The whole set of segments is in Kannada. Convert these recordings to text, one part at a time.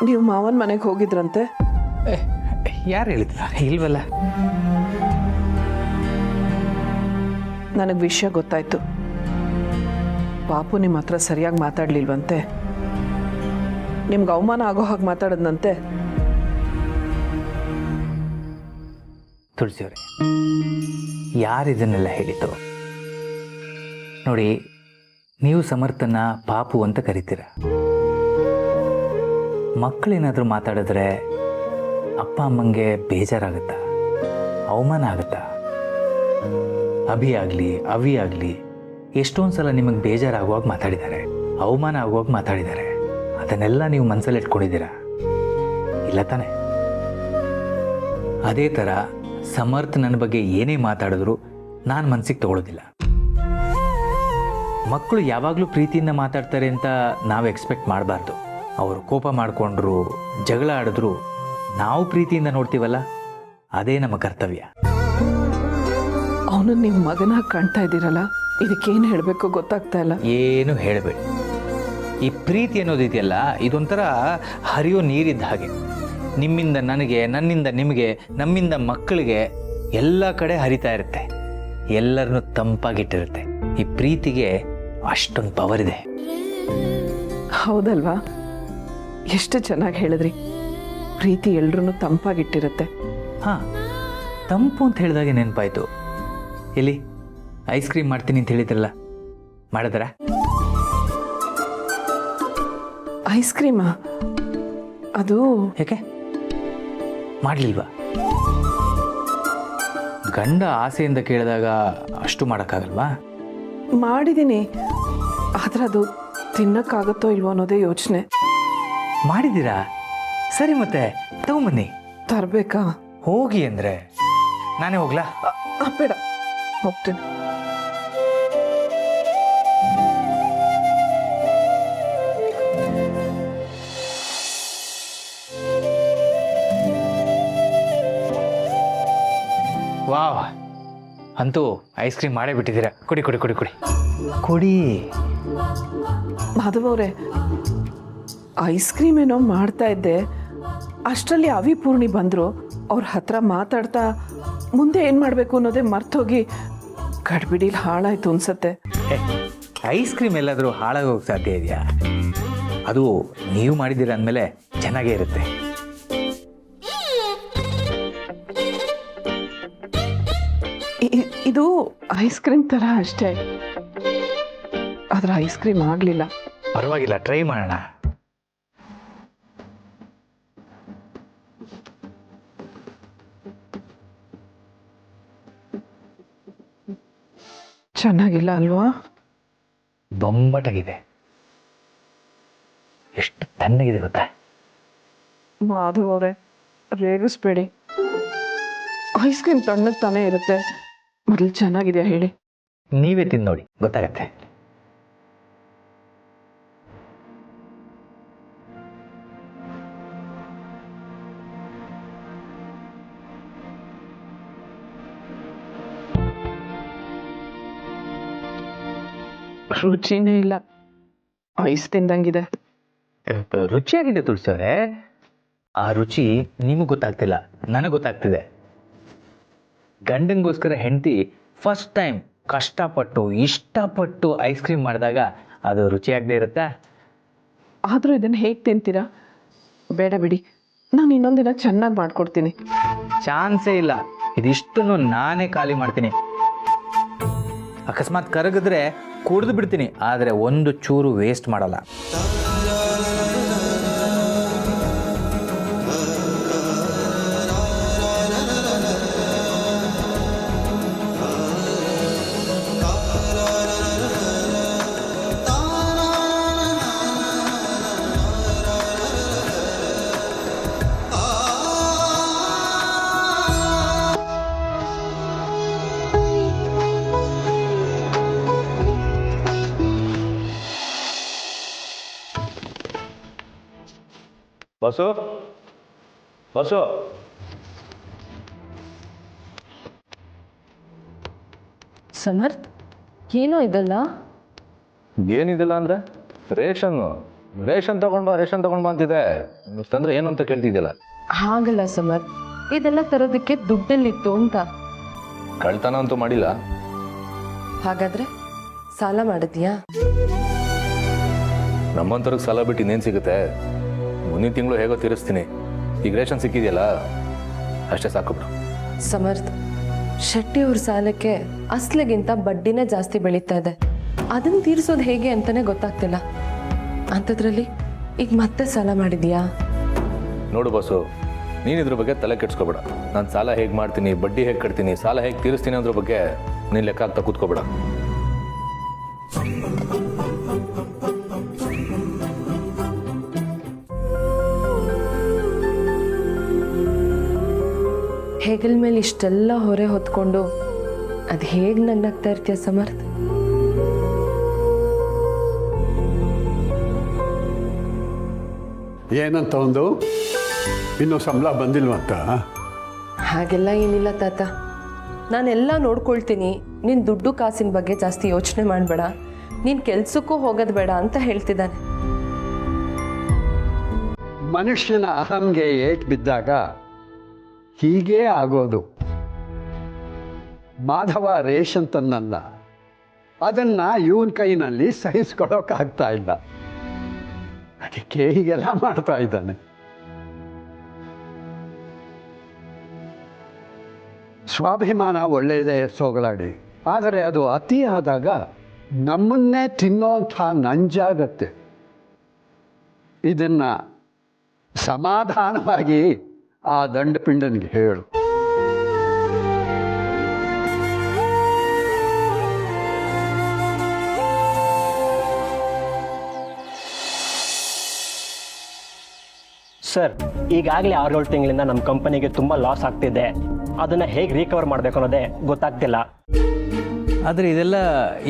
ನೀವು ಮಾವನ ಮನೆಗೆ ಹೋಗಿದ್ರಂತೆ? ಯಾರು ಹೇಳಿದ್ರ? ಇಲ್ವಲ್ಲ. ನನಗೆ ವಿಷಯ ಗೊತ್ತಾಯ್ತು. ಪಾಪು ನಿಮ್ಮ ಹತ್ರ ಸರಿಯಾಗಿ ಮಾತಾಡ್ಲಿಲ್ವಂತೆ. ನಿಮ್ಗೆ ಅವಮಾನ ಆಗೋ ಹಾಗೆ ಮಾತಾಡದ್ನಂತೆ. ತುಳಸಿಯವರೇ, ಯಾರು ಇದನ್ನೆಲ್ಲ ಹೇಳಿತು? ನೋಡಿ, ನೀವು ಸಮರ್ಥನ ಪಾಪು ಅಂತ ಕರಿತೀರ. ಮಕ್ಕಳೇನಾದರೂ ಮಾತಾಡಿದ್ರೆ ಅಪ್ಪ ಅಮ್ಮಂಗೆ ಬೇಜಾರಾಗುತ್ತಾ, ಅವಮಾನ ಆಗುತ್ತಾ? ಅಭಿ ಆಗಲಿ ಅವಿ ಆಗಲಿ ಎಷ್ಟೊಂದು ಸಲ ನಿಮಗೆ ಬೇಜಾರಾಗುವಾಗ ಮಾತಾಡಿದ್ದಾರೆ, ಅವಮಾನ ಆಗುವಾಗ ಮಾತಾಡಿದ್ದಾರೆ. ಅದನ್ನೆಲ್ಲ ನೀವು ಮನಸ್ಸಲ್ಲಿ ಇಟ್ಕೊಂಡಿದ್ದೀರಾ ಇಲ್ಲ ತಾನೆ? ಅದೇ ಥರ ಸಮರ್ಥ ನನ್ನ ಬಗ್ಗೆ ಏನೇ ಮಾತಾಡಿದ್ರು ನಾನು ಮನಸ್ಸಿಗೆ ತಗೊಳ್ಳೋದಿಲ್ಲ. ಮಕ್ಕಳು ಯಾವಾಗಲೂ ಪ್ರೀತಿಯಿಂದ ಮಾತಾಡ್ತಾರೆ ಅಂತ ನಾವು ಎಕ್ಸ್ಪೆಕ್ಟ್ ಮಾಡಬಾರ್ದು. ಅವರು ಕೋಪ ಮಾಡಿಕೊಂಡ್ರು, ಜಗಳ ಆಡಿದ್ರು ನಾವು ಪ್ರೀತಿಯಿಂದ ನೋಡ್ತೀವಲ್ಲ, ಅದೇ ನಮ್ಮ ಕರ್ತವ್ಯ. ಅವನು ನಿಮ್ಮ ಮಗನಾಗಿ ಕಾಣ್ತಾ ಇದ್ದೀರಲ್ಲ, ಇದಕ್ಕೇನು ಹೇಳಬೇಕು ಗೊತ್ತಾಗ್ತಾ ಇಲ್ಲ. ಏನು ಹೇಳಬೇಡಿ. ಈ ಪ್ರೀತಿ ಅನ್ನೋದಿದೆಯಲ್ಲ, ಇದೊಂಥರ ಹರಿಯೋ ನೀರಿದ್ದ ಹಾಗೆ. ನಿಮ್ಮಿಂದ ನನಗೆ, ನನ್ನಿಂದ ನಿಮಗೆ, ನಮ್ಮಿಂದ ಮಕ್ಕಳಿಗೆ ಎಲ್ಲ ಕಡೆ ಹರಿತಾ ಇರುತ್ತೆ, ಎಲ್ಲರನ್ನು ತಂಪಾಗಿಟ್ಟಿರುತ್ತೆ. ಈ ಪ್ರೀತಿಗೆ ಅಷ್ಟೊಂದು ಪವರ್ ಇದೆ. ಹೌದಲ್ವಾ? ಎಷ್ಟು ಚೆನ್ನಾಗಿ ಹೇಳಿದ್ರಿ. ಪ್ರೀತಿ ಎಲ್ರೂ ತಂಪಾಗಿಟ್ಟಿರುತ್ತೆ. ಹಾಂ, ತಂಪು ಅಂತ ಹೇಳಿದಾಗೆ ನೆನಪಾಯ್ತು. ಎಲ್ಲಿ ಐಸ್ ಕ್ರೀಮ್ ಮಾಡ್ತೀನಿ ಅಂತ ಹೇಳಿದ್ರಲ್ಲ, ಮಾಡಿದ್ರ? ಐಸ್ ಕ್ರೀಮಾ? ಅದು ಯಾಕೆ ಮಾಡಲಿಲ್ವಾ? ಗಂಡ ಆಸೆಯಿಂದ ಕೇಳಿದಾಗ ಅಷ್ಟು ಮಾಡೋಕ್ಕಾಗಲ್ವಾ? ಮಾಡಿದ್ದೀನಿ, ಆದ್ರೆ ಅದು ತಿನ್ನಕ್ಕಾಗತ್ತೋ ಇಲ್ವೋ ಅನ್ನೋದೇ ಯೋಚನೆ. ಮಾಡಿದ್ದೀರಾ? ಸರಿ, ಮತ್ತೆ ತಗೊಂಬನ್ನಿ. ತರಬೇಕಾ? ಹೋಗಿ ಅಂದರೆ ನಾನೇ ಹೋಗ್ಲಾ? ಬೇಡ, ಹೋಗ್ತೀನಿ. ವಾವ್, ಅಂತೂ ಐಸ್ ಕ್ರೀಮ್ ಮಾಡೇ ಬಿಟ್ಟಿದ್ದೀರಾ. ಕುಡಿ ಕುಡಿ ಕುಡಿ ಕುಡಿ ಕುಡಿ. ಮಾಧವ್ ಅವರೇ, ಐಸ್ ಕ್ರೀಮ್ ಏನೋ ಮಾಡ್ತಾ ಇದ್ದೆ, ಅಷ್ಟರಲ್ಲಿ ಅವಿ ಪೂರ್ಣಿ ಬಂದರು. ಅವ್ರ ಹತ್ರ ಮಾತಾಡ್ತಾ ಮುಂದೆ ಏನು ಮಾಡಬೇಕು ಅನ್ನೋದೇ ಮರ್ತೋಗಿ ಗಡ್ಬಿಡಿಲಿ ಹಾಳಾಯ್ತು ಅನ್ಸತ್ತೆ. ಐಸ್ ಕ್ರೀಮ್ ಎಲ್ಲಾದರೂ ಹಾಳಾಗೋಗಿ ಸಾಧ್ಯ ಇದೆಯಾ? ಅದು ನೀವು ಮಾಡಿದ್ದೀರ ಅಂದಮೇಲೆ ಚೆನ್ನಾಗೇ ಇರುತ್ತೆ. ಇದು ಐಸ್ ಕ್ರೀಮ್ ಥರ ಅಷ್ಟೇ, ಆದ್ರೆ ಐಸ್ ಕ್ರೀಮ್ ಆಗಲಿಲ್ಲ. ಪರವಾಗಿಲ್ಲ, ಟ್ರೈ ಮಾಡೋಣ. ಚೆನ್ನಾಗಿಲ್ಲ ಅಲ್ವಾ? ಬೊಂಬಟಾಗಿದೆ. ಎಷ್ಟು ತಣ್ಣಗಿದೆ ಗೊತ್ತಾ? ಮಾಧವ್ ಅವರೇ, ರೇಗಿಸ್ಬೇಡಿ. ಐಸ್ ಕ್ರೀಮ್ ತಣ್ಣಗೆ ತಾನೇ ಇರುತ್ತೆ. ಮೊದಲು ಚೆನ್ನಾಗಿದೆಯಾ ಹೇಳಿ? ನೀವೇ ತಿಂದು ನೋಡಿ, ಗೊತ್ತಾಗತ್ತೆ. ರುಚಿನೇ ಇಲ್ಲ, ಐಸ್ ತಿಂದಂಗಿದೆ. ರುಚಿಯಾಗಿದೆ ತುಳಸಿಯವರೇ. ಆ ರುಚಿ ನಿಮಗೆ ಗೊತ್ತಾಗ್ತಿಲ್ಲ, ನನಗೆ ಗೊತ್ತಾಗ್ತಿದೆ. ಗಂಡಂಗೋಸ್ಕರ ಹೆಂಡತಿ ಫಸ್ಟ್ ಟೈಮ್ ಕಷ್ಟಪಟ್ಟು ಇಷ್ಟಪಟ್ಟು ಐಸ್ ಕ್ರೀಮ್ ಮಾಡಿದಾಗ ಅದು ರುಚಿಯಾಗದೇ ಇರುತ್ತಾ? ಆದರೂ ಇದನ್ನು ಹೇಗೆ ತಿಂತೀರಾ? ಬೇಡ ಬಿಡಿ, ನಾನು ಇನ್ನೊಂದಿನ ಚೆನ್ನಾಗಿ ಮಾಡಿಕೊಡ್ತೀನಿ. ಚಾನ್ಸೇ ಇಲ್ಲ. ಇದಿಷ್ಟನ್ನು ನಾನೇ ಖಾಲಿ ಮಾಡ್ತೀನಿ. ಅಕಸ್ಮಾತ್ ಕರಗಿದ್ರೆ ಕುಡಿದು ಬಿಡ್ತೀನಿ, ಆದರೆ ಒಂದು ಚೂರು ವೇಸ್ಟ್ ಮಾಡಲ್ಲ. ಬಸು ಬಸು, ಸಮರ್ಥ್, ಏನೋ ಇದಲ್ಲ? ಏನಿದಿಲ್ಲ ಅಂದ್ರೆ ರೇಷನ್ನು ರೇಷನ್ ತಗೊಂಡ್ ಅಂತಿದೆ ತಂದ್ರೆ ಏನು ಅಂತ ಕೇಳ್ತಿದ್ಯಲ್ಲ. ಹಾಗಲ್ಲ ಸಮರ್, ಇದೆಲ್ಲ ತರೋದಕ್ಕೆ ದುಡ್ಡಲ್ಲಿತ್ತು ಅಂತ. ಕಳ್ತನ ಅಂತೂ ಮಾಡಿಲ್ಲ. ಹಾಗಾದ್ರೆ ಸಾಲ ಮಾಡಿದ್ಯಾ? ನಮ್ಮಂತವ್ರಿಗೆ ಸಾಲ ಬಿಟ್ಟು ಇನ್ನೇನು ಸಿಗುತ್ತೆ? ಮುಂದಿನ ತಿಂಗಳು ಹೇಗೋ ತೀರಿಸ್ತೀನಿ. ಈಗ ರೇಷನ್ ಸಿಕ್ಕಿದೆಯಲ್ಲ ಅಷ್ಟೇ ಸಾಕು ಬಿಡು. ಸಮರ್ಥ್, ಶೆಟ್ಟಿ ಅವ್ರ ಸಾಲಕ್ಕೆ ಅಸ್ಲಿಗಿಂತ ಬಡ್ಡಿನೇ ಜಾಸ್ತಿ ಬೆಳೀತಾ ಇದೆ. ಅದನ್ನು ತೀರಿಸೋದು ಹೇಗೆ ಅಂತಾನೆ ಗೊತ್ತಾಗ್ತಿಲ್ಲ. ಅಂಥದ್ರಲ್ಲಿ ಈಗ ಮತ್ತೆ ಸಾಲ ಮಾಡಿದ್ಯಾ? ನೋಡು ಬಸ್ಸು, ನೀನು ಇದ್ರ ಬಗ್ಗೆ ತಲೆ ಕೆಡ್ಸ್ಕೊಬೇಡ. ನಾನು ಸಾಲ ಹೇಗೆ ಮಾಡ್ತೀನಿ, ಬಡ್ಡಿ ಹೇಗೆ ಕಟ್ತೀನಿ, ಸಾಲ ಹೇಗೆ ತೀರಿಸ್ತೀನಿ ಅದ್ರ ಬಗ್ಗೆ ನೀನು ಲೆಕ್ಕ ಆಗ್ತಾ ಕೂತ್ಕೋಬೇಡ. ಹೆಗಲ ಮೇಲೆ ಇಷ್ಟೆಲ್ಲ ಹೊರೆ ಹೊತ್ಕೊಂಡು ಅದು ಹೇಗೆ ನಗ್ನಾಗ್ತಾ ಇರ್ತೀಯ ಸಮರ್ಥ್? ಏನಂತ ಒಂದು ಇನ್ನೂ ಸಂಬಳ ಬಂದಿಲ್ವಂತ? ಹಾಗೆಲ್ಲ ಏನಿಲ್ಲ ತಾತ, ನಾನೆಲ್ಲ ನೋಡ್ಕೊಳ್ತೀನಿ. ನೀನು ದುಡ್ಡು ಕಾಸಿನ ಬಗ್ಗೆ ಜಾಸ್ತಿ ಯೋಚನೆ ಮಾಡಬೇಡ, ನೀನು ಕೆಲ್ಸಕ್ಕೂ ಹೋಗೋದು ಬೇಡ ಅಂತ ಹೇಳ್ತಿದ್ದಾನೆ. ಮನುಷ್ಯನ ಅಹಂಗೆ ಏಟ್ ಬಿದ್ದಾಗ ಹೀಗೇ ಆಗೋದು. ಮಾಧವ ರೇಷನ್ ತನ್ನಲ್ಲ, ಅದನ್ನ ಇವನ್ ಕೈನಲ್ಲಿ ಸಹಿಸ್ಕೊಳೋಕ್ಕಾಗ್ತಾ ಇಲ್ಲ. ಅದಕ್ಕೆ ಹೀಗೆಲ್ಲ ಮಾಡ್ತಾ ಇದ್ದಾನೆ. ಸ್ವಾಭಿಮಾನ ಒಳ್ಳೆಯದೇ ಸೋಗಲಾಡಿ, ಆದರೆ ಅದು ಅತಿ ಆದಾಗ ನಮ್ಮನ್ನೇ ತಿನ್ನೋಂಥ ನಂಜಾಗತ್ತೆ. ಇದನ್ನ ಸಮಾಧಾನವಾಗಿ ಆ ದಂಡಪಿಂಡನಿಗೆ ಹೇಳು. ಸರ್, ಈಗಾಗಲೇ 6-7 ತಿಂಗಳಿಂದ ನಮ್ಮ ಕಂಪನಿಗೆ ತುಂಬ ಲಾಸ್ ಆಗ್ತಿದೆ. ಅದನ್ನು ಹೇಗೆ ರಿಕವರ್ ಮಾಡಬೇಕು ಅನ್ನೋದೇ ಗೊತ್ತಾಗ್ತಿಲ್ಲ. ಆದರೆ ಇದೆಲ್ಲ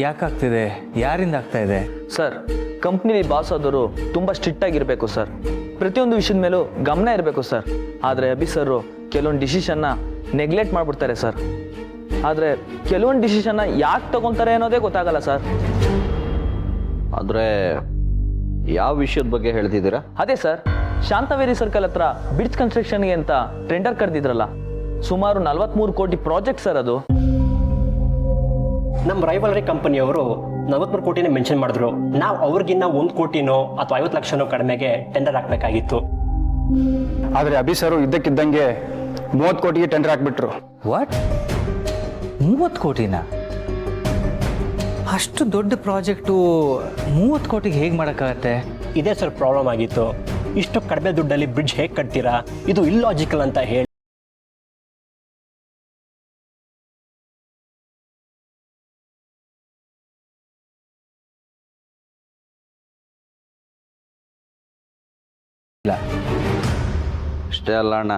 ಯಾಕಾಗ್ತಿದೆ, ಯಾರಿಂದ ಆಗ್ತಾ ಇದೆ? ಸರ್, ಕಂಪ್ನಿಲಿ ಬಾಸ್ ಆದವರು ತುಂಬ ಸ್ಟ್ರಿಕ್ಟ್ ಆಗಿರಬೇಕು ಸರ್. ಪ್ರತಿಯೊಂದು ವಿಷಯದ ಮೇಲೂ ಗಮನ ಇರಬೇಕು ಸರ್. ಆದರೆ ಅಭಿ ಸರ್ ಕೆಲವೊಂದು ಡಿಸಿಷನ್ನ ನೆಗ್ಲೆಕ್ಟ್ ಮಾಡಿಬಿಡ್ತಾರೆ ಸರ್. ಆದರೆ ಕೆಲವೊಂದು ಡಿಸಿಷನ್ನ ಯಾಕೆ ತಗೊತಾರೆ ಅನ್ನೋದೇ ಗೊತ್ತಾಗಲ್ಲ ಸರ್. ಅಂದರೆ ಯಾವ ವಿಷಯದ ಬಗ್ಗೆ ಹೇಳ್ತಿದ್ದೀರಾ? ಅದೇ ಸರ್, ಶಾಂತವೇರಿ ಸರ್ಕಲ್ ಹತ್ರ ಬ್ರಿಡ್ಜ್ ಕನ್ಸ್ಟ್ರಕ್ಷನ್ಗೆ ಅಂತ ಟೆಂಡರ್ ಕರೆದಿದ್ರಲ್ಲ, ಸುಮಾರು 43 ಕೋಟಿ ಪ್ರಾಜೆಕ್ಟ್ ಸರ್ ಅದು. ನಮ್ಮ ರೈವಲ್ರಿ ಕಂಪನಿಯವರು 43 ಕೋಟಿನೇ ಮೆನ್ಷನ್ ಮಾಡಿದ್ರು. ನಾವು ಅವ್ರಿಗಿನ್ನ 1 ಕೋಟಿನೋ ಅಥವಾ 50 ಲಕ್ಷನೋ ಕಡಿಮೆಗೆ ಟೆಂಡರ್ ಹಾಕಬೇಕಾಗಿತ್ತು. ಆದರೆ ಅಭಿಸರು ಇದ್ದಕ್ಕಿದ್ದಂಗೆ 30 ಕೋಟಿಗೆ ಟೆಂಡರ್ ಹಾಕ್ಬಿಟ್ರು. ವಾಟ್? 30 ಕೋಟಿನ? ಅಷ್ಟು ದೊಡ್ಡ ಪ್ರಾಜೆಕ್ಟು 30 ಕೋಟಿಗೆ ಹೇಗೆ ಮಾಡೋಕ್ಕಾಗತ್ತೆ? ಇದೇ ಸರ್ ಪ್ರಾಬ್ಲಮ್ ಆಗಿತ್ತು. ಇಷ್ಟು ಕಡಿಮೆ ದುಡ್ಡಲ್ಲಿ ಬ್ರಿಡ್ಜ್ ಹೇಗೆ ಕಟ್ತೀರಾ? ಇದು ಇಲ್ಲಾಜಿಕಲ್ ಅಂತ ಹೇಳಿ ಅಷ್ಟೇ ಅಲ್ಲ ಅಣ್ಣ,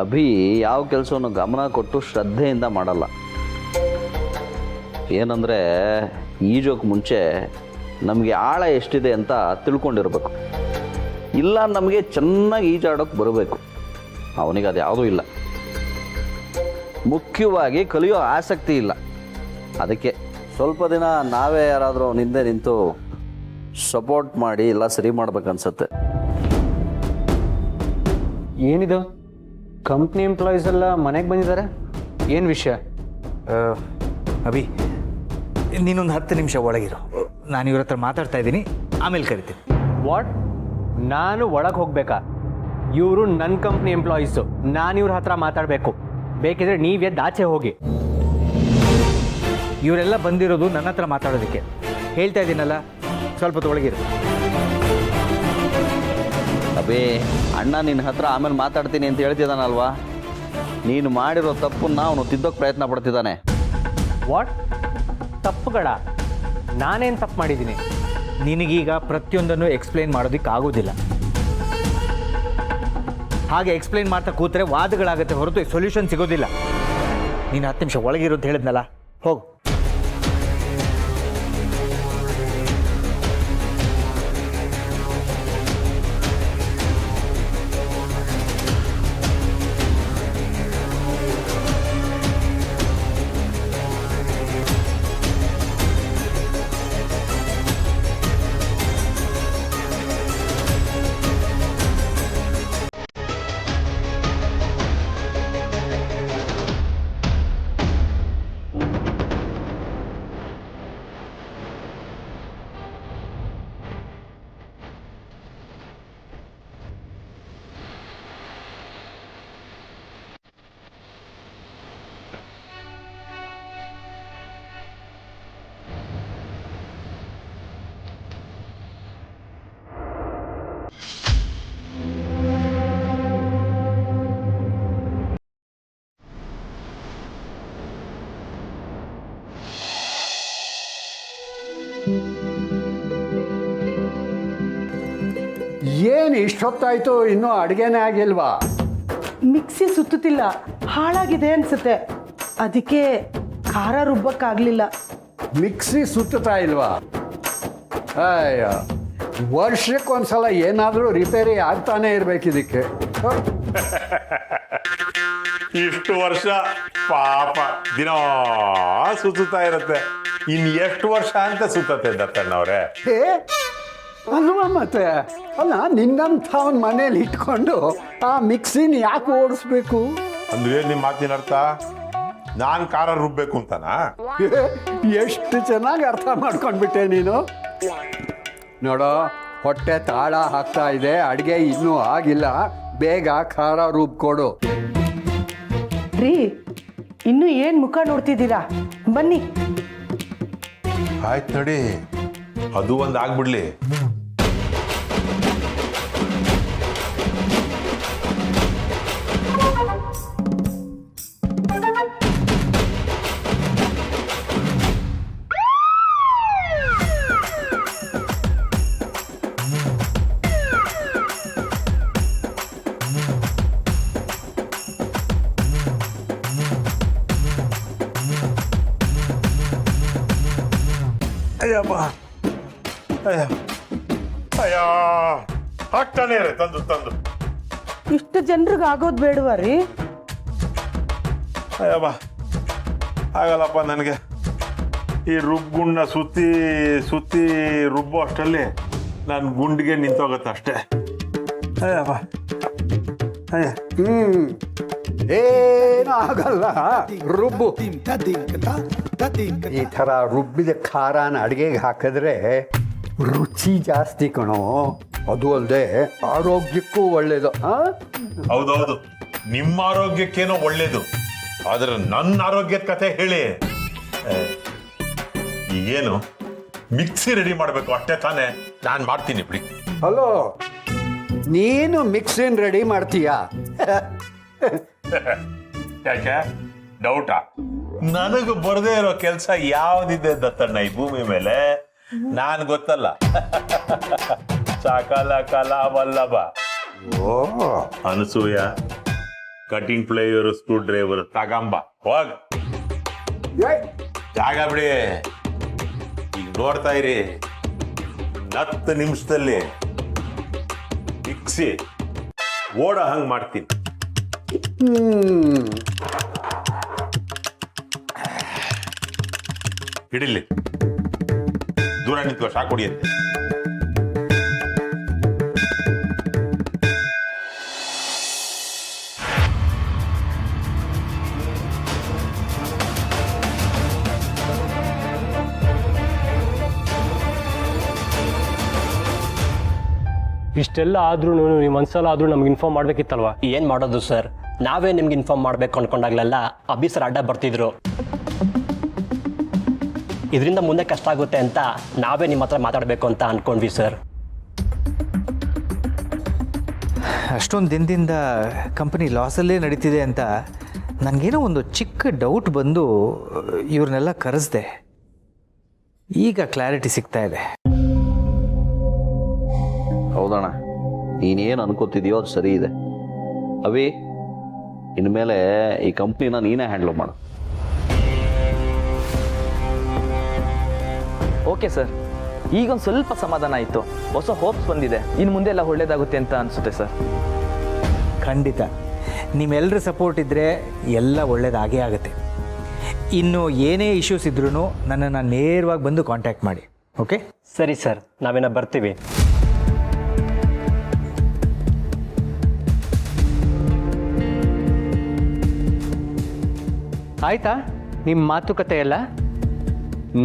ಅಭಿ ಯಾವ ಕೆಲಸವನ್ನು ಗಮನ ಕೊಟ್ಟು ಶ್ರದ್ಧೆಯಿಂದ ಮಾಡಲ್ಲ. ಏನಂದರೆ ಈಜೋಕೆ ಮುಂಚೆ ನಮಗೆ ಆಳ ಎಷ್ಟಿದೆ ಅಂತ ತಿಳ್ಕೊಂಡಿರ್ಬೇಕು. ಇಲ್ಲ, ನಮಗೆ ಚೆನ್ನಾಗಿ ಈಜಾಡೋಕೆ ಬರಬೇಕು. ಅವನಿಗೆ ಅದು ಯಾವುದೂ ಇಲ್ಲ. ಮುಖ್ಯವಾಗಿ ಕಲಿಯೋ ಆಸಕ್ತಿ ಇಲ್ಲ. ಅದಕ್ಕೆ ಸ್ವಲ್ಪ ದಿನ ನಾವೇ ಯಾರಾದರೂ ಅವನ ಹಿಂದೆ ನಿಂತು ಸಪೋರ್ಟ್ ಮಾಡಿ ಎಲ್ಲ ಸರಿ ಮಾಡ್ಬೇಕನ್ಸತ್ತೆ. ಏನಿದು, ಕಂಪ್ನಿ ಎಂಪ್ಲಾಯೀಸ್ ಎಲ್ಲ ಮನೆಗೆ ಬಂದಿದ್ದಾರೆ? ಏನು ವಿಷಯ? ಅಭಿ, ನೀನೊಂದು 10 ನಿಮಿಷ ಒಳಗಿರು. ನಾನು ಇವ್ರ ಹತ್ರ ಮಾತಾಡ್ತಾ ಇದ್ದೀನಿ, ಆಮೇಲೆ ಕರಿತೀನಿ. ವಾಟ್? ನಾನು ಒಳಗೆ ಹೋಗ್ಬೇಕಾ? ಇವರು ನನ್ನ ಕಂಪ್ನಿ ಎಂಪ್ಲಾಯೀಸು, ನಾನು ಇವ್ರ ಹತ್ರ ಮಾತಾಡಬೇಕು. ಬೇಕಿದ್ರೆ ನೀವು ಎದ್ದು ಆಚೆ ಹೋಗಿ. ಇವರೆಲ್ಲ ಬಂದಿರೋದು ನನ್ನ ಹತ್ರ ಮಾತಾಡೋದಕ್ಕೆ. ಹೇಳ್ತಾ ಇದ್ದೀನಲ್ಲ, ಸ್ವಲ್ಪ ಒಳಗಿರು. ಅಬೇ, ಅಣ್ಣ ನಿನ್ನ ಹತ್ರ ಆಮೇಲೆ ಮಾತಾಡ್ತೀನಿ ಅಂತ ಹೇಳ್ತಿದ್ದಾನಲ್ವಾ? ನೀನು ಮಾಡಿರೋ ತಪ್ಪನ್ನ ಅವನು ತಿದ್ದೋಕ್ಕೆ ಪ್ರಯತ್ನ ಪಡ್ತಿದ್ದಾನೆ. ವಾಟ್? ತಪ್ಪುಗಳ? ನಾನೇನು ತಪ್ಪು ಮಾಡಿದ್ದೀನಿ? ನಿನಗೀಗ ಪ್ರತಿಯೊಂದನ್ನು ಎಕ್ಸ್ಪ್ಲೈನ್ ಮಾಡೋದಕ್ಕಾಗೋದಿಲ್ಲ. ಹಾಗೆ ಎಕ್ಸ್ಪ್ಲೈನ್ ಮಾಡ್ತಾ ಕೂತ್ರೆ ವಾದಗಳಾಗುತ್ತೆ ಹೊರತು ಸೊಲ್ಯೂಷನ್ ಸಿಗೋದಿಲ್ಲ. ನೀನು 10 ನಿಮಿಷ ಒಳಗಿರು ಅಂತ ಹೇಳಿದ್ನಲ್ಲ, ಹೋಗು. ಏನು ಇಷ್ಟೊತ್ತಾಯ್ತು ಇನ್ನೂ ಅಡುಗೆನೇ ಆಗಿಲ್ವಾ? ಮಿಕ್ಸಿ ಸುತ್ತುತ್ತಿಲ್ಲ, ಹಾಳಾಗಿದೆ ಅನ್ಸುತ್ತೆ. ಅದಕ್ಕೆ ಖಾರ ರುಬ್ಬಕ್ಕಾಗಲಿಲ್ಲ. ಮಿಕ್ಸಿ ಸುತ್ತಾ ಇಲ್ವಾ? ಅಯ್ಯ, ವರ್ಷಕ್ಕೊಂದ್ಸಲ ಏನಾದರೂ ರಿಪೇರಿ ಆಗ್ತಾನೆ ಇರಬೇಕಿದಕ್ಕೆ. ಇಷ್ಟು ವರ್ಷ ಪಾಪ ದಿನ ಸುತ್ತಾ ಇರುತ್ತೆ. ಇನ್ ಎಷ್ಟು ವರ್ಷ ಅಂತ ಸುತ್ತತ್ತೆ ದತ್ತಣ್ಣವ್ರೆ? ಅಲ್ವಾ ಮತ್ತೆ? ಅಲ್ಲ, ನಿನ್ನಂಥವನ್ ಮನೇಲಿ ಇಟ್ಕೊಂಡು ಆ ಮಿಕ್ಸಿನ ಯಾಕೆ ಓಡಿಸ್ಬೇಕು? ಅಂದ್ರೆ ನಿಮ್ಮ ಮಾತಿನ ಅರ್ಥ ನಾನ್ ಖಾರ ರುಬ್ಬೇಕು ಅಂತನಾ? ಎಷ್ಟು ಚೆನ್ನಾಗಿ ಅರ್ಥ ಮಾಡ್ಕೊಂಡ್ಬಿಟ್ಟೆ ನೀನು. ನೋಡೋ, ಹೊಟ್ಟೆ ತಾಳ ಹಾಕ್ತಾ ಇದೆ, ಅಡುಗೆ ಇನ್ನೂ ಆಗಿಲ್ಲ, ಬೇಗ ಖಾರ ರುಬ್ಕೊಡು. ರೀ, ಇನ್ನು ಏನು ಮುಖ ನೋಡ್ತಿದ್ದೀರಾ? ಬನ್ನಿ. ಆಯ್ತು ನೋಡಿ, ಅದು ಒಂದು ಆಗ್ಬಿಡ್ಲಿ. ಅಯ್ಯಪ್ಪ, ಅಯ್ಯ ಅಯ್ಯ, ಹಾಕ್ತಾನೆ ಇರ ತಂದು ತಂದು. ಇಷ್ಟು ಜನರಿಗೆ ಆಗೋದು ಬೇಡವಾ ರೀ? ಅಯ್ಯಪ್ಪ, ಆಗಲ್ಲಪ್ಪ ನನಗೆ. ಈ ರುಬ್ಬುಣ್ಣ ಸುತ್ತಿ ಸುತ್ತಿ ರುಬ್ಬೋ ಅಷ್ಟರಲ್ಲಿ ನಾನು ಗುಂಡಿಗೆ ನಿಂತೋಗತ್ತೆ ಅಷ್ಟೇ. ಅಯ್ಯಪ್ಪ, ಅಯ್ಯ. ಏನೂ ಆಗಲ್ಲ, ರುಬ್ಬು. ಈ ಥರ ರುಬ್ಬಿದ ಖಾರನ ಅಡುಗೆಗೆ ಹಾಕಿದ್ರೆ ರುಚಿ ಜಾಸ್ತಿ ಕಣೋ. ಅದು ಅಲ್ಲದೆ ಆರೋಗ್ಯಕ್ಕೂ ಒಳ್ಳೇದು. ಹೌದೌದು, ನಿಮ್ಮ ಆರೋಗ್ಯಕ್ಕೇನೋ ಒಳ್ಳೇದು, ಆದ್ರೆ ನನ್ನ ಆರೋಗ್ಯದ ಕತೆ ಹೇಳಿ. ಈಗೇನು ಮಿಕ್ಸಿ ರೆಡಿ ಮಾಡಬೇಕು ಅಷ್ಟೇ ತಾನೇ? ನಾನು ಮಾಡ್ತೀನಿ ಬಿಡಿ. ಹಲೋ, ನೀನು ಮಿಕ್ಸಿನ ರೆಡಿ ಮಾಡ್ತೀಯಾ? ಯಾಕೆ ಡೌಟಾ? ನನಗೆ ಬರದೇ ಇರೋ ಕೆಲಸ ಯಾವ್ದಿದೆ ದತ್ತಣ್ಣ ಈ ಭೂಮಿ ಮೇಲೆ? ನಾನ್ ಗೊತ್ತಲ್ಲ, ಸಕಲ ಕಲಾ ವಲ್ಲಭ. ಓ, Anasuya, cutting plier, screwdriver ತಗಂಬ, ಹೋಗ್ ಜಾಗ ಬಿಡಿ. ಈಗ ನೋಡ್ತಾ ಇರಿ, 10 ನಿಮಿಷದಲ್ಲಿ ಮಿಕ್ಸಿ ಓಡ ಹಂಗ್ ಮಾಡ್ತೀನಿ. ಹಿಡಿಲಿ, ದೂರ ನಿಂತ್ಕೋ, ಶಾಕ್ ಹೊಡಿಯಂತೆ. ಇಷ್ಟೆಲ್ಲ ಆದ್ರೂ ನೀವು ಒಂದ್ಸಲ ಆದ್ರೂ ನಮ್ಗೆ ಇನ್ಫಾರ್ಮ್ ಮಾಡ್ಬೇಕಿತ್ತಲ್ವಾ? ಏನ್ ಮಾಡೋದು ಸರ್, ನಾವೇ ನಿಮ್ಗೆ ಇನ್ಫಾರ್ಮ್ ಮಾಡ್ಬೇಕು ಅನ್ಕೊಂಡಾಗ್ಲೆಲ್ಲ ಅಭಿ ಸರ್ ಅಡ್ಡ ಬರ್ತಿದ್ರು. ಇದರಿಂದ ಮುಂದೆ ಕಷ್ಟ ಆಗುತ್ತೆ ಅಂತ ನಾವೇ ನಿಮ್ಮ ಹತ್ರ ಮಾತಾಡಬೇಕು ಅಂತ ಅನ್ಕೊಂಡ್ವಿ ಸರ್. ಅಷ್ಟೊಂದು ದಿನದಿಂದ ಕಂಪನಿ ಲಾಸಲ್ಲೇ ನಡೀತಿದೆ ಅಂತ ನನಗೇನೋ ಒಂದು ಚಿಕ್ಕ ಡೌಟ್ ಬಂದು ಇವ್ರನ್ನೆಲ್ಲ ಕರೆಸ್ದೆ. ಈಗ ಕ್ಲಾರಿಟಿ ಸಿಗ್ತಾ ಇದೆ. ಹೌದಣ್ಣ, ನೀನೇನು ಅನ್ಕೋತಿದ್ಯೋ ಅದು ಸರಿ ಇದೆ. ಅವಿ, ಇನ್ಮೇಲೆ ಈ ಕಂಪ್ನಿನ ನೀನೇ ಹ್ಯಾಂಡ್ಲ್ ಮಾಡು. ಓಕೆ ಸರ್, ಈಗೊಂದು ಸ್ವಲ್ಪ ಸಮಾಧಾನ ಆಯಿತು. ಹೊಸ ಹೋಪ್ಸ್ ಬಂದಿದೆ. ಇನ್ನು ಮುಂದೆ ಎಲ್ಲ ಒಳ್ಳೇದಾಗುತ್ತೆ ಅಂತ ಅನಿಸುತ್ತೆ ಸರ್. ಖಂಡಿತ ನಿಮ್ಮೆಲ್ಲರ ಸಪೋರ್ಟ್ ಇದ್ದರೆ ಎಲ್ಲ ಒಳ್ಳೇದಾಗೇ ಆಗುತ್ತೆ. ಇನ್ನು ಏನೇ ಇಶ್ಯೂಸ್ ಇದ್ರೂ ನನ್ನನ್ನು ನೇರವಾಗಿ ಬಂದು ಕಾಂಟ್ಯಾಕ್ಟ್ ಮಾಡಿ. ಓಕೆ? ಸರಿ ಸರ್, ನಾವೇನೋ ಬರ್ತೀವಿ. ಆಯ್ತಾ ನಿಮ್ಮ ಮಾತುಕತೆ ಎಲ್ಲ?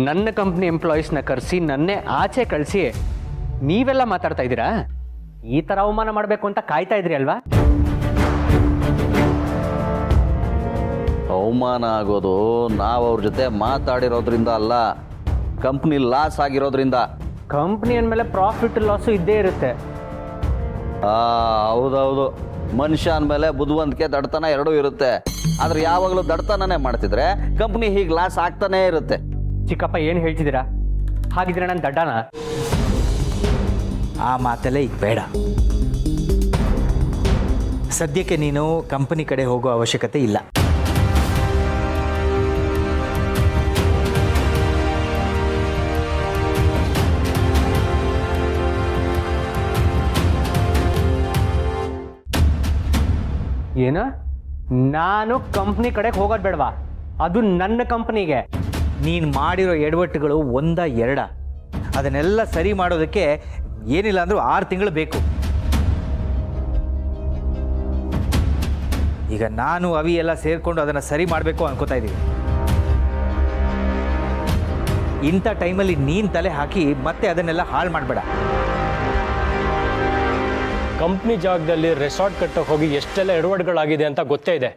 ನನ್ನ ಕಂಪ್ನಿ ಎಂಪ್ಲಾಯೀಸ್ನ ಕರೆಸಿ ನನ್ನೇ ಆಚೆ ಕಳಿಸಿ ನೀವೆಲ್ಲ ಮಾತಾಡ್ತಾ ಇದ್ದೀರಾ? ಈ ಥರ ಅವಮಾನ ಮಾಡಬೇಕು ಅಂತ ಕಾಯ್ತಾ ಇದ್ರಿ ಅಲ್ವಾ? ಅವಮಾನ ಆಗೋದು ನಾವು ಅವ್ರ ಜೊತೆ ಮಾತಾಡಿರೋದ್ರಿಂದ ಅಲ್ಲ, ಕಂಪ್ನಿ ಲಾಸ್ ಆಗಿರೋದ್ರಿಂದ. ಕಂಪ್ನಿ ಅಂದಮೇಲೆ ಪ್ರಾಫಿಟ್ ಲಾಸು ಇದ್ದೇ ಇರುತ್ತೆ. ಹೌದೌದು, ಮನುಷ್ಯ ಅಂದಮೇಲೆ ಬುದ್ಧಿವಂತಿಕೆ ದಡ್ತನ ಎರಡೂ ಇರುತ್ತೆ. ಆದ್ರೆ ಯಾವಾಗಲೂ ದಡ್ತನೇ ಮಾಡ್ತಿದ್ರೆ ಕಂಪ್ನಿ ಹೀಗೆ ಲಾಸ್ ಆಗ್ತಾನೇ ಇರುತ್ತೆ. ಚಿಕ್ಕಪ್ಪ ಏನು ಹೇಳ್ತಿದ್ದೀರಾ? ಹಾಗಿದ್ರೆ ನಾನು ದಡ್ಡನ? ಆ ಮಾತೆಲ್ಲ ಈಗ ಬೇಡ. ಸದ್ಯಕ್ಕೆ ನೀನು ಕಂಪನಿ ಕಡೆ ಹೋಗೋ ಅವಶ್ಯಕತೆ ಇಲ್ಲ. ಏನ? ನಾನು ಕಂಪ್ನಿ ಕಡೆಗೆ ಹೋಗೋದು ಬೇಡವಾ? ಅದು ನನ್ನ ಕಂಪ್ನಿಗೆ. ನೀನು ಮಾಡಿರೋ ಎಡವಟ್ಟುಗಳು ಒಂದ ಎರಡ, ಅದನ್ನೆಲ್ಲ ಸರಿ ಮಾಡೋದಕ್ಕೆ ಏನಿಲ್ಲ ಅಂದರೂ 6 ತಿಂಗಳು ಬೇಕು. ಈಗ ನಾನು ಅವಿ ಎಲ್ಲ ಸೇರಿಕೊಂಡು ಅದನ್ನು ಸರಿ ಮಾಡಬೇಕು ಅನ್ಕೋತಾ ಇದ್ದೀವಿ. ಇಂಥ ಟೈಮಲ್ಲಿ ನೀನು ತಲೆ ಹಾಕಿ ಮತ್ತೆ ಅದನ್ನೆಲ್ಲ ಹಾಳು ಮಾಡಬೇಡ. ಕಂಪ್ನಿ ಜಾಗದಲ್ಲಿ ರೆಸಾರ್ಟ್ ಕಟ್ಟೋಕೆ ಹೋಗಿ ಎಷ್ಟೆಲ್ಲ ಎಡವಟ್ಗಳಾಗಿದೆ ಅಂತ ಗೊತ್ತೇ ಇದೆ.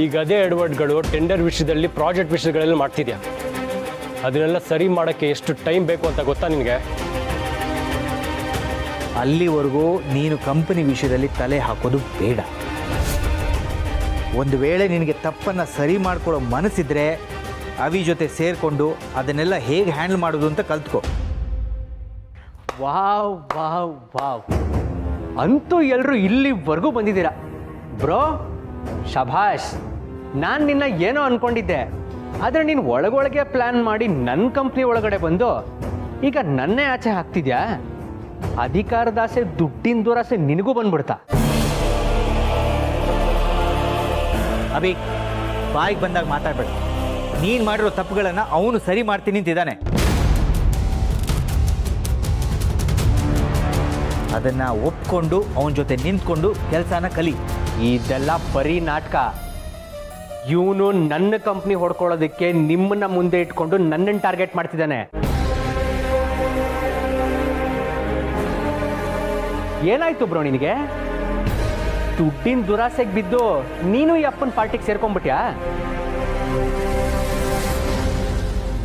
ಈಗ ಅದೇ ಎಡವಟ್ಗಳು ಟೆಂಡರ್ ವಿಷಯದಲ್ಲಿ, ಪ್ರಾಜೆಕ್ಟ್ ವಿಷಯಗಳಲ್ಲಿ ಮಾಡ್ತಿದ್ಯಾ. ಅದನ್ನೆಲ್ಲ ಸರಿ ಮಾಡೋಕ್ಕೆ ಎಷ್ಟು ಟೈಮ್ ಬೇಕು ಅಂತ ಗೊತ್ತಾ ನಿನಗೆ? ಅಲ್ಲಿವರೆಗೂ ನೀನು ಕಂಪನಿ ವಿಷಯದಲ್ಲಿ ತಲೆ ಹಾಕೋದು ಬೇಡ. ಒಂದು ವೇಳೆ ನಿನಗೆ ತಪ್ಪನ್ನು ಸರಿ ಮಾಡ್ಕೊಳ್ಳೋ ಮನಸ್ಸಿದ್ರೆ ಅವಿ ಜೊತೆ ಸೇರಿಕೊಂಡು ಅದನ್ನೆಲ್ಲ ಹೇಗೆ ಹ್ಯಾಂಡಲ್ ಮಾಡೋದು ಅಂತ ಕಲ್ತ್ಕೋ. ವಾವ್ ವಾವ್ ವಾವ್, ಅಂತೂ ಎಲ್ಲರೂ ಇಲ್ಲಿವರೆಗೂ ಬಂದಿದ್ದೀರಾ ಬ್ರೋ. ಶಭಾಷ್. ನಾನು ನಿನ್ನ ಏನೋ ಅನ್ಕೊಂಡಿದ್ದೆ, ಆದರೆ ನೀನು ಒಳಗೊಳಗೆ ಪ್ಲ್ಯಾನ್ ಮಾಡಿ ನನ್ನ ಕಂಪ್ನಿ ಒಳಗಡೆ ಬಂದು ಈಗ ನನ್ನೇ ಆಚೆ ಹಾಕ್ತಿದ್ಯಾ? ಅಧಿಕಾರದಾಸೆ, ದುಡ್ಡಿನ ದುರಾಸೆ ನಿನಗೂ ಬಂದ್ಬಿಡ್ತಾ? ಅಭಿ, ಬಾಯಿಗೆ ಬಂದಾಗ ಮಾತಾಡ್ಬೇಡ. ನೀನು ಮಾಡಿರೋ ತಪ್ಪುಗಳನ್ನು ಅವನು ಸರಿ ಮಾಡ್ತೀನಿ ಅಂತಿದ್ದಾನೆ. ಅದನ್ನು ಒಪ್ಕೊಂಡು ಅವನ ಜೊತೆ ನಿಂತ್ಕೊಂಡು ಕೆಲಸನ ಕಲಿ. ಇದೆಲ್ಲ ಬರೀ ನಾಟಕ. ಇವನು ನನ್ನ ಕಂಪ್ನಿ ಹೊಡ್ಕೊಳ್ಳೋದಕ್ಕೆ ನಿಮ್ಮನ್ನ ಮುಂದೆ ಇಟ್ಕೊಂಡು ನನ್ನನ್ನು ಟಾರ್ಗೆಟ್ ಮಾಡ್ತಿದ್ದಾನೆ. ಏನಾಯ್ತು ಬ್ರೋ ನಿನಗೆ? ದುಡ್ಡಿನ ದುರಾಸೆಗೆ ಬಿದ್ದು ನೀನು ಈ ಅಪ್ಪನ ಪಾರ್ಟಿಗೆ ಸೇರ್ಕೊಂಡ್ಬಿಟ್ಯಾ?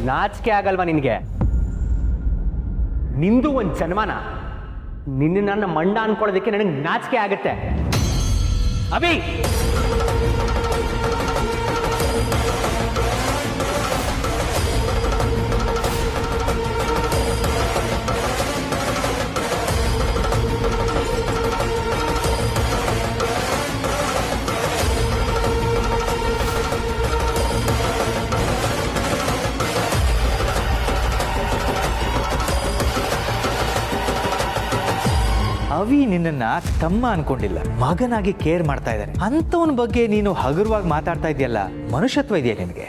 ನಾಚಿಕೆ ಆಗಲ್ವಾ ನಿನಗೆ? ನಿಂದು ಒಂದು ಜನ್ಮಾನ. ನಿನ್ನ ನನ್ನ ಮಂಡ ಅನ್ಕೊಳ್ಳೋದಕ್ಕೆ ನನಗೆ ನಾಚಿಕೆ ಆಗುತ್ತೆ. ಅಭಿ, ಅವಿ ನಿನ್ನನ್ನು ತಮ್ಮ ಅನ್ಕೊಂಡಿಲ್ಲ, ಮಗನಾಗಿ ಕೇರ್ ಮಾಡ್ತಾ ಇದ್ದಾನೆ. ಅಂಥವನ ಬಗ್ಗೆ ನೀನು ಹಗುರವಾಗಿ ಮಾತಾಡ್ತಾ ಇದೆಯಲ್ಲ, ಮನುಷ್ಯತ್ವ ಇದೆಯಾ ನಿನಗೆ?